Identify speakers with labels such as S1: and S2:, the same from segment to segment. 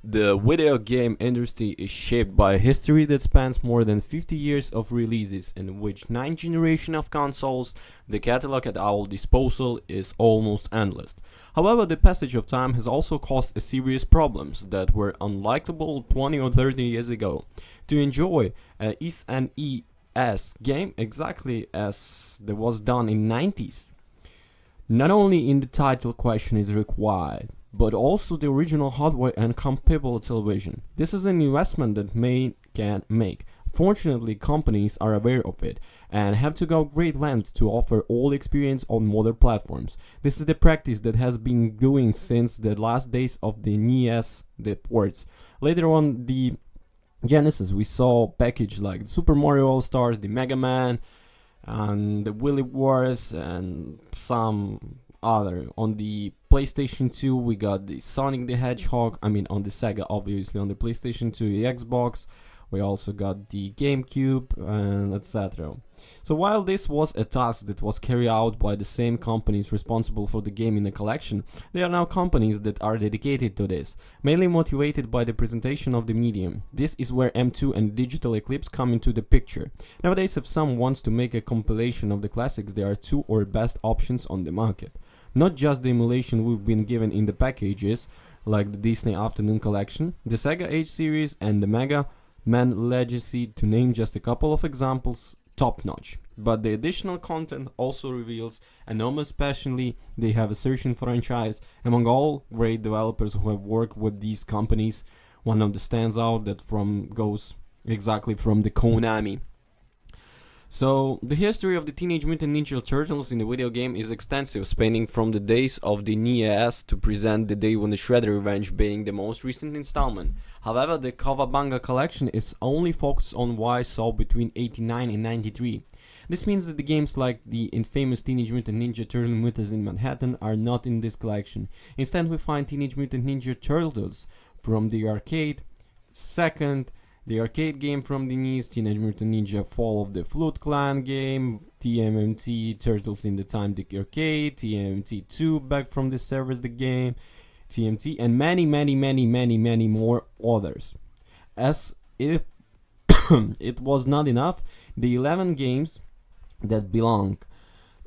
S1: The video game industry is shaped by a history that spans more than 50 years of releases, in which 9 generations of consoles. The catalog at our disposal is almost endless. However, the passage of time has also caused a serious problems that were unlikable 20 or 30 years ago. To enjoy a SNES game exactly as that was done in 90s, not only in the title question is required, but also the original hardware and compatible television. This is an investment that may can make. Fortunately, companies are aware of it and have to go great lengths to offer all experience on modern platforms. This is the practice that has been doing since the last days of the NES, the ports. Later on the Genesis, we saw package like Super Mario All Stars, the Mega Man, and the Willy Wars, and some other. On the PlayStation 2, we got the Sonic the Hedgehog. I mean, on the Sega, obviously. On the PlayStation 2, the Xbox. We also got the GameCube, and etc. So while this was a task that was carried out by the same companies responsible for the game in the collection, there are now companies that are dedicated to this, mainly motivated by the presentation of the medium. This is where M2 and Digital Eclipse come into the picture. Nowadays, if someone wants to make a compilation of the classics, there are two or best options on the market. Not just the emulation we've been given in the packages, like the Disney Afternoon Collection, the Sega Age series, and the Mega Man Legacy, to name just a couple of examples, top notch. But the additional content also reveals enormous passion. They have a certain franchise among all great developers who have worked with these companies. One of the stands out that goes exactly from the Konami. So, the history of the Teenage Mutant Ninja Turtles in the video game is extensive, spanning from the days of the NES to present the day when the Shredder Revenge being the most recent installment. However, the Cowabunga Collection is only focused on what I saw between 89 and 93. This means that the games like the infamous Teenage Mutant Ninja Turtle Mutants in Manhattan are not in this collection. Instead, we find Teenage Mutant Ninja Turtles from the arcade. Second, the arcade game from the NES, Teenage Mutant Ninja Fall of the Flute Clan game, TMNT Turtles in the Time the Arcade, TMNT 2 back from the servers the game, TMT, and many more others. As if it was not enough, the 11 games that belong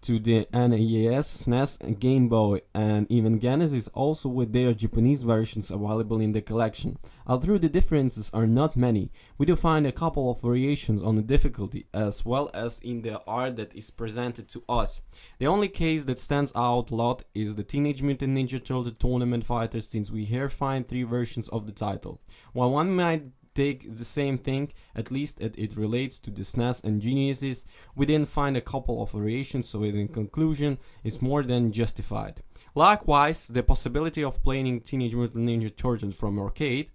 S1: to the NES, SNES, Game Boy, and even Genesis, also with their Japanese versions available in the collection. Although the differences are not many, we do find a couple of variations on the difficulty as well as in the art that is presented to us. The only case that stands out a lot is the Teenage Mutant Ninja Turtle Tournament Fighters, since we here find 3 versions of the title. While one might take the same thing, at least it relates to the SNES and Genesis, we didn't find a couple of variations, so in conclusion is more than justified. Likewise, the possibility of playing Teenage Mutant Ninja Turtles from arcade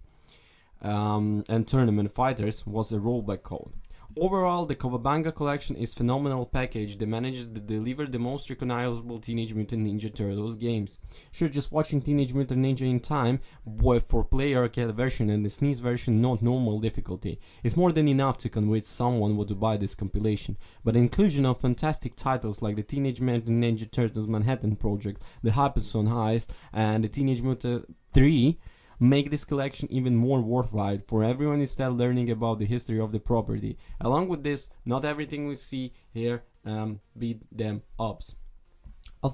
S1: and Tournament Fighters was a rollback code. Overall, the Cowabunga Collection is a phenomenal package that manages to deliver the most recognizable Teenage Mutant Ninja Turtles games. Sure, just watching Teenage Mutant Ninja in time, both for play arcade version and the SNES version not normal difficulty, is more than enough to convince someone to buy this compilation. But the inclusion of fantastic titles like the Teenage Mutant Ninja Turtles Manhattan Project, the Hyperson Heist, and the Teenage Mutant 3 make this collection even more worthwhile for everyone instead learning about the history of the property. Along with this, not everything we see here beat them ups.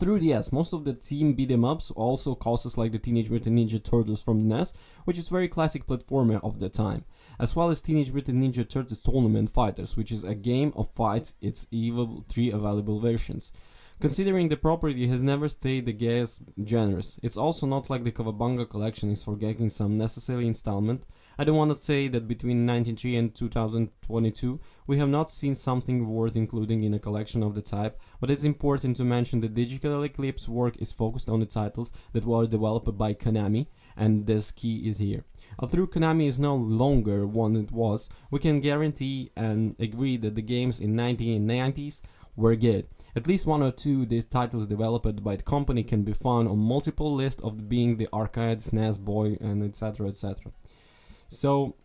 S1: Through the yes, most of the team beat 'em ups also causes like the Teenage Mutant Ninja Turtles from the NES, which is very classic platformer of the time, as well as Teenage Mutant Ninja Turtles Tournament Fighters, which is a game of fights. It's even 3 available versions. Considering the property has never stayed the gas generous, it's also not like the Cowabunga Collection is forgetting some necessary installment. I don't want to say that between 1993 and 2022 we have not seen something worth including in a collection of the type, but it's important to mention that Digital Eclipse work is focused on the titles that were developed by Konami, and this key is here. Although Konami is no longer one it was, we can guarantee and agree that the games in 1990s were good. At least 1 or 2 of these titles developed by the company can be found on multiple lists of being the arcade, SNES, Boy, and etc. etc. So,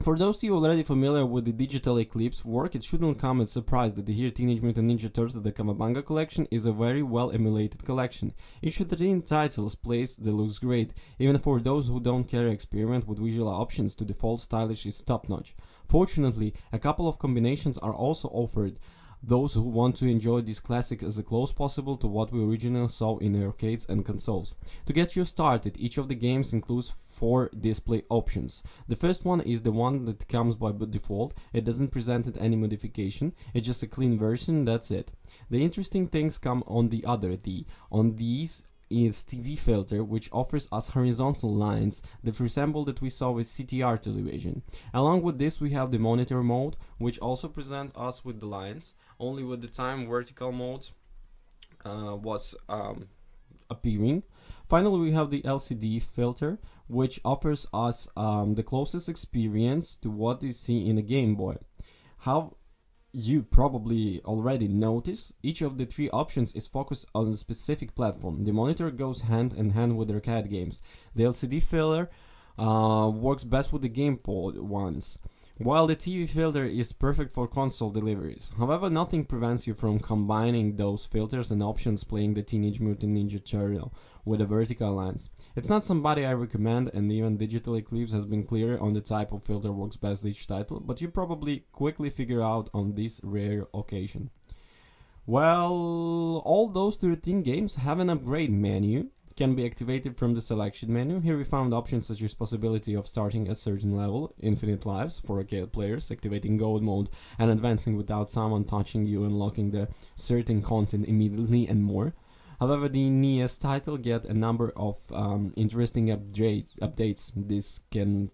S1: For those of you already familiar with the Digital Eclipse work, it shouldn't come as a surprise that here Teenage Mutant Ninja Turtles the Cowabunga Collection is a very well emulated collection. Each of the 13 titles plays that looks great, even for those who don't care to experiment with visual options to default stylish is top notch. Fortunately, a couple of combinations are also offered. Those who want to enjoy this classic as close possible to what we originally saw in arcades and consoles. To get you started, each of the games includes 4 display options. The first one is the one that comes by default. It doesn't present any modification, it's just a clean version, that's it. The interesting things come on the other. On these is TV filter, which offers us horizontal lines that resemble that we saw with CTR television. Along with this we have the monitor mode, which also presents us with the lines, only with the time vertical mode was appearing. Finally, we have the LCD filter, which offers us the closest experience to what is seen in a Game Boy. How you probably already noticed, each of the 3 options is focused on a specific platform. The monitor goes hand in hand with arcade games. The LCD filter works best with the Game Boy ones, while the TV filter is perfect for console deliveries. However, nothing prevents you from combining those filters and options playing the Teenage Mutant Ninja Turtle with the vertical lines. It's not somebody I recommend, and even Digital Eclipse has been clear on the type of filter works best each title, but you probably quickly figure out on this rare occasion. Well, all those 13 games have an upgrade menu, can be activated from the selection menu. Here we found options such as possibility of starting a certain level, infinite lives for arcade players, activating gold mode and advancing without someone touching you, unlocking the certain content immediately, and more. However, the NES title get a number of interesting updates. This can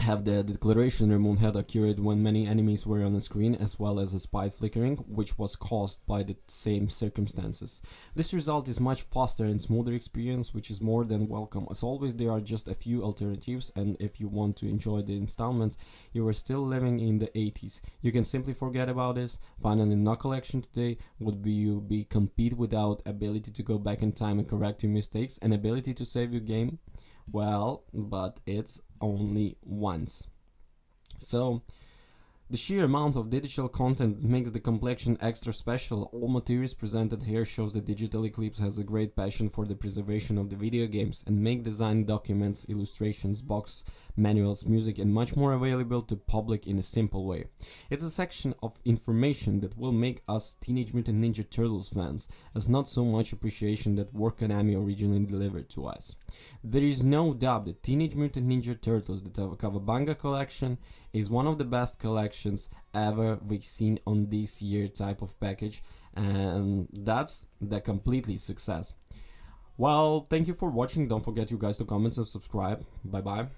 S1: have the declaration remote had occurred when many enemies were on the screen, as well as a spy flickering, which was caused by the same circumstances. This result is much faster and smoother experience, which is more than welcome. As always, there are just a few alternatives, and if you want to enjoy the installments, you are still living in the 80s. You can simply forget about this. Finding a no collection today would be compete without ability to go back in time and correct your mistakes, and ability to save your game. Well, but it's only once. So the sheer amount of digital content makes the collection extra special. All materials presented here shows that Digital Eclipse has a great passion for the preservation of the video games and make design documents, illustrations, box manuals, music, and much more available to public in a simple way. It's a section of information that will make us Teenage Mutant Ninja Turtles fans, as not so much appreciation that work Konami originally delivered to us. There is no doubt that Teenage Mutant Ninja Turtles, the Cowabunga Collection, is one of the best collections ever we've seen on this year type of package, and that's the completely success. Well, thank you for watching. Don't forget you guys to comment and subscribe. Bye bye.